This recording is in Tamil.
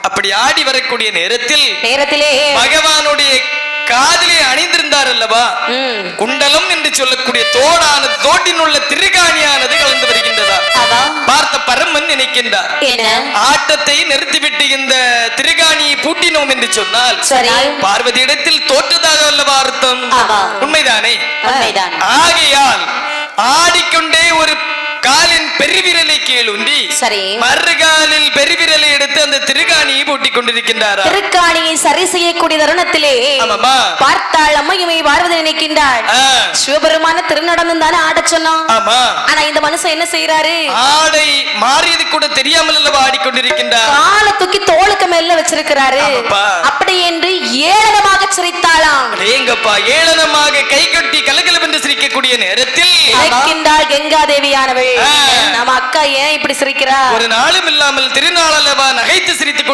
அப்படி ஆடி வரக்கூடிய நேரத்திலே பகவானுடைய காதிலே அணிந்திருந்தார் அல்லவா குண்டலம் என்று சொல்லக்கூடிய தோடானது, தோட்டின் உள்ள திருகாணியானது கலந்து வருகின்றதா. பார்த்த பரமன் நினைக்கின்றார், ஆட்டத்தை நிறுத்திவிட்டு இந்த திருகாணியை பூட்டினோம் என்று சொன்னால் பார்வதி இடத்தில் தோற்றதாக அல்லவா அர்த்தம். உண்மைதானே? ஆகையால் ஆடிக்கொண்டே ஒரு காலின் பெருவிரலை கீழுந்தி மறுகாலில் பெருவிரலை எடுத்து அந்த திருகாணியை பூட்டிக் கொண்டிருக்கின்றார். திருக்காணியை சரி செய்யக்கூடிய தருணத்திலே பார்த்தாள் அம்மையுமே பார்வதி நினைக்கின்றாள், சிவபெருமான திருநடனம் தானே ஆட சொன்னோம். ஆனா இந்த மனுஷன் என்ன செய்யறாரு, ஆடை மாறியது கூட தெரியாமல் அல்லவா ஆடிக்கொண்டிருக்கின்றார். காலை தூக்கி தோளுக்கு மேல வச்சிருக்கிறாரு. அப்படி என்று ஏளனமாக சிரித்தாளாம். ஏங்கப்பா, ஏளனமாக கை கட்டி கலகலவென்று சிரிக்கக்கூடிய நேரத்தில் கங்கா தேவியானவள், நம்ம அக்கா ஏன் இப்படி சிரிக்கிறா? ஒரு நாளும் இல்லாமல் திருநாள் அல்லவா நகைத்து சிரித்துக் கொண்டு